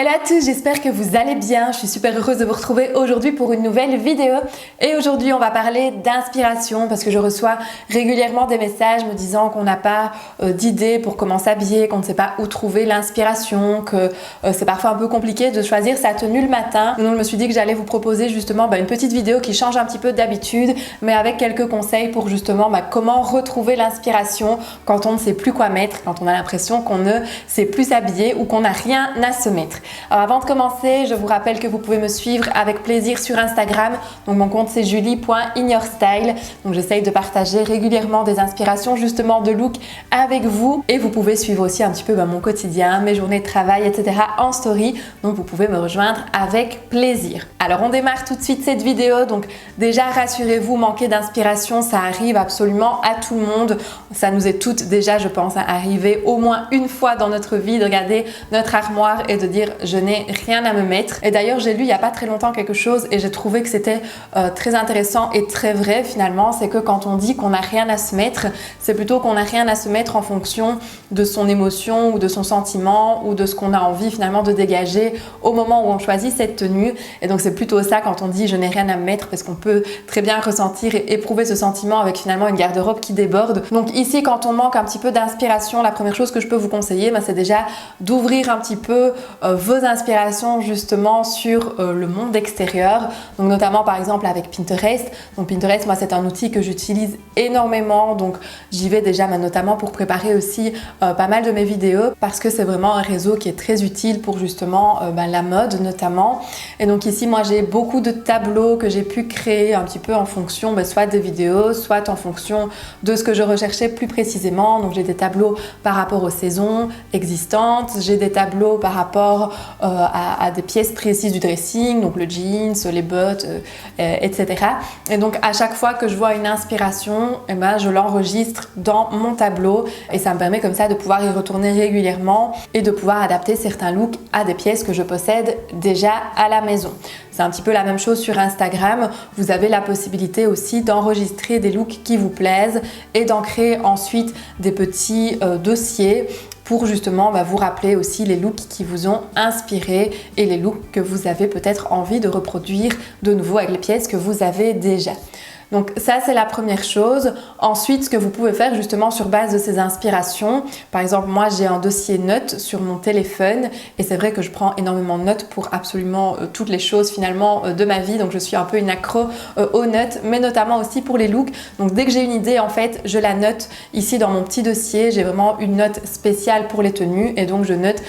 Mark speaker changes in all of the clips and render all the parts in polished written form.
Speaker 1: Hello à tous, j'espère que vous allez bien. Je suis super heureuse de vous retrouver aujourd'hui pour une nouvelle vidéo. Et aujourd'hui, on va parler d'inspiration parce que je reçois régulièrement des messages me disant qu'on n'a pas d'idée pour comment s'habiller, qu'on ne sait pas où trouver l'inspiration, que c'est parfois un peu compliqué de choisir sa tenue le matin. Donc je me suis dit que j'allais vous proposer justement une petite vidéo qui change un petit peu d'habitude, mais avec quelques conseils pour justement comment retrouver l'inspiration quand on ne sait plus quoi mettre, quand on a l'impression qu'on ne sait plus s'habiller ou qu'on n'a rien à se mettre. Alors avant de commencer, je vous rappelle que vous pouvez me suivre avec plaisir sur Instagram. Donc mon compte c'est julie.inyourstyle. Donc j'essaye de partager régulièrement des inspirations justement de look avec vous. Et vous pouvez suivre aussi un petit peu mon quotidien, mes journées de travail, etc. en story. Donc vous pouvez me rejoindre avec plaisir. Alors on démarre tout de suite cette vidéo. Donc déjà rassurez-vous, manquer d'inspiration, ça arrive absolument à tout le monde. Ça nous est toutes déjà, je pense, arrivé au moins une fois dans notre vie de regarder notre armoire et de dire je n'ai rien à me mettre. Et d'ailleurs j'ai lu il n'y a pas très longtemps quelque chose et j'ai trouvé que c'était très intéressant et très vrai finalement, c'est que quand on dit qu'on n'a rien à se mettre, c'est plutôt qu'on n'a rien à se mettre en fonction de son émotion ou de son sentiment ou de ce qu'on a envie finalement de dégager au moment où on choisit cette tenue. Et donc c'est plutôt ça quand on dit je n'ai rien à me mettre, parce qu'on peut très bien ressentir et éprouver ce sentiment avec finalement une garde-robe qui déborde. Donc ici quand on manque un petit peu d'inspiration, la première chose que je peux vous conseiller, c'est déjà d'ouvrir un petit peu vos inspirations justement sur le monde extérieur. Donc notamment par exemple avec Pinterest. Donc Pinterest, moi c'est un outil que j'utilise énormément. Donc j'y vais déjà notamment pour préparer aussi pas mal de mes vidéos, parce que c'est vraiment un réseau qui est très utile pour justement la mode notamment. Et donc ici moi j'ai beaucoup de tableaux que j'ai pu créer un petit peu en fonction soit des vidéos, soit en fonction de ce que je recherchais plus précisément. Donc j'ai des tableaux par rapport aux saisons existantes, j'ai des tableaux par rapport à des pièces précises du dressing, donc le jeans, les bottes, etc. Et donc à chaque fois que je vois une inspiration, je l'enregistre dans mon tableau et ça me permet comme ça de pouvoir y retourner régulièrement et de pouvoir adapter certains looks à des pièces que je possède déjà à la maison. C'est un petit peu la même chose sur Instagram. Vous avez la possibilité aussi d'enregistrer des looks qui vous plaisent et d'en créer ensuite des petits dossiers pour justement vous rappeler aussi les looks qui vous ont inspiré et les looks que vous avez peut-être envie de reproduire de nouveau avec les pièces que vous avez déjà. Donc ça c'est la première chose. Ensuite, ce que vous pouvez faire justement sur base de ces inspirations, par exemple moi j'ai un dossier notes sur mon téléphone et c'est vrai que je prends énormément de notes pour absolument toutes les choses finalement de ma vie. Donc je suis un peu une accro aux notes, mais notamment aussi pour les looks. Donc dès que j'ai une idée en fait, je la note ici dans mon petit dossier. J'ai vraiment une note spéciale pour les tenues et donc je note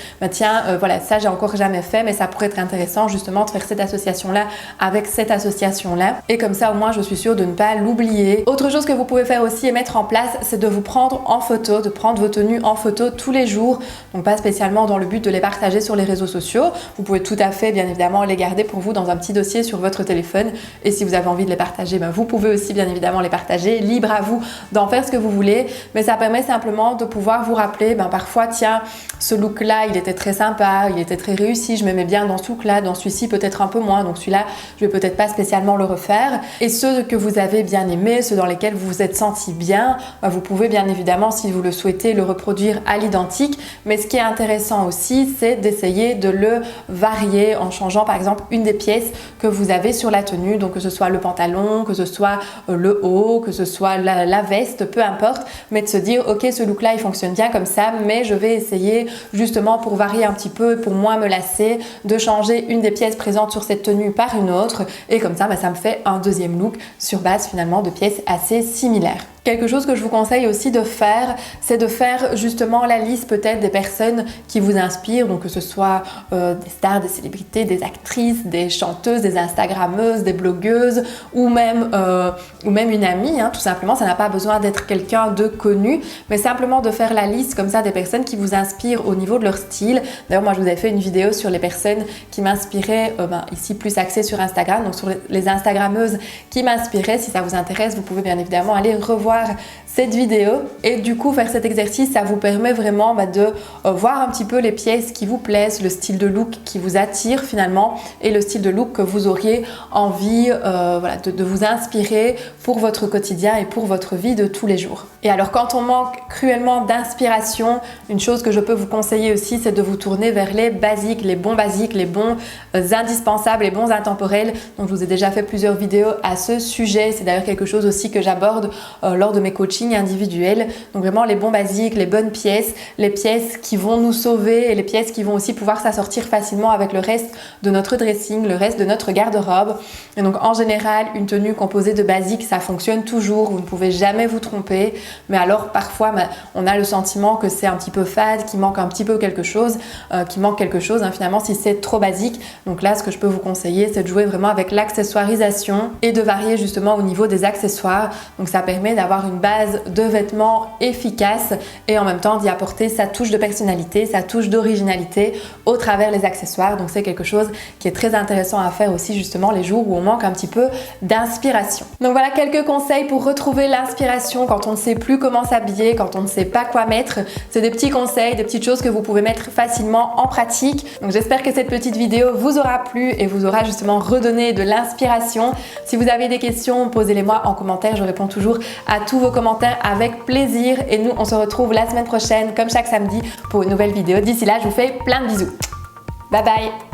Speaker 1: voilà, ça j'ai encore jamais fait, mais ça pourrait être intéressant justement de faire cette association là avec cette association là, et comme ça au moins je suis sûre de ne pas l'oublier. Autre chose que vous pouvez faire aussi et mettre en place, c'est de vous prendre en photo, de prendre vos tenues en photo tous les jours. Donc pas spécialement dans le but de les partager sur les réseaux sociaux. Vous pouvez tout à fait bien évidemment les garder pour vous dans un petit dossier sur votre téléphone, et si vous avez envie de les partager, vous pouvez aussi bien évidemment les partager. Libre à vous d'en faire ce que vous voulez, mais ça permet simplement de pouvoir vous rappeler parfois tiens, ce look là il était très sympa, il était très réussi, je m'aimais bien dans ce look là, dans celui-ci peut-être un peu moins, donc celui-là je vais peut-être pas spécialement le refaire. Et ceux que vous avez bien aimé, ceux dans lesquels vous vous êtes senti bien, vous pouvez bien évidemment, si vous le souhaitez, le reproduire à l'identique. Mais ce qui est intéressant aussi, c'est d'essayer de le varier en changeant par exemple une des pièces que vous avez sur la tenue, donc que ce soit le pantalon, que ce soit le haut, que ce soit la veste, peu importe, mais de se dire ok, ce look là il fonctionne bien comme ça, mais je vais essayer justement pour varier un petit peu, pour moins me lasser, de changer une des pièces présentes sur cette tenue par une autre, et comme ça ça me fait un deuxième look sur base finalement de pièces assez similaires. Quelque chose que je vous conseille aussi de faire, c'est de faire justement la liste peut-être des personnes qui vous inspirent, donc que ce soit des stars, des célébrités, des actrices, des chanteuses, des instagrammeuses, des blogueuses ou même une amie, tout simplement. Ça n'a pas besoin d'être quelqu'un de connu, mais simplement de faire la liste comme ça des personnes qui vous inspirent au niveau de leur style. D'ailleurs moi je vous avais fait une vidéo sur les personnes qui m'inspiraient, ici plus axée sur Instagram, donc sur les instagrammeuses qui m'inspiraient. Si ça vous intéresse, vous pouvez bien évidemment aller revoir cette vidéo. Et du coup, faire cet exercice, ça vous permet vraiment de voir un petit peu les pièces qui vous plaisent, le style de look qui vous attire finalement et le style de look que vous auriez envie de vous inspirer pour votre quotidien et pour votre vie de tous les jours. Et alors quand on manque cruellement d'inspiration, une chose que je peux vous conseiller aussi, c'est de vous tourner vers les basiques, les bons indispensables, les bons intemporels. Donc je vous ai déjà fait plusieurs vidéos à ce sujet. C'est d'ailleurs quelque chose aussi que j'aborde lors de mes coachings individuels. Donc vraiment les bons basiques, les bonnes pièces, les pièces qui vont nous sauver et les pièces qui vont aussi pouvoir s'assortir facilement avec le reste de notre dressing, le reste de notre garde-robe. Et donc en général, une tenue composée de basiques, ça fonctionne toujours. Vous ne pouvez jamais vous tromper. Mais alors parfois, on a le sentiment que c'est un petit peu fade, qu'il manque un petit peu quelque chose, finalement si c'est trop basique. Donc là, ce que je peux vous conseiller, c'est de jouer vraiment avec l'accessoirisation et de varier justement au niveau des accessoires. Donc ça permet d'avoir une base de vêtements efficace et en même temps d'y apporter sa touche de personnalité, sa touche d'originalité au travers les accessoires. Donc c'est quelque chose qui est très intéressant à faire aussi justement les jours où on manque un petit peu d'inspiration. Donc voilà quelques conseils pour retrouver l'inspiration quand on ne sait plus comment s'habiller, quand on ne sait pas quoi mettre. C'est des petits conseils, des petites choses que vous pouvez mettre facilement en pratique. Donc j'espère que cette petite vidéo vous aura plu et vous aura justement redonné de l'inspiration. Si vous avez des questions, posez-les-moi en commentaire. Je réponds toujours à tous vos commentaires avec plaisir. Et nous, on se retrouve la semaine prochaine, comme chaque samedi, pour une nouvelle vidéo. D'ici là, je vous fais plein de bisous. Bye bye!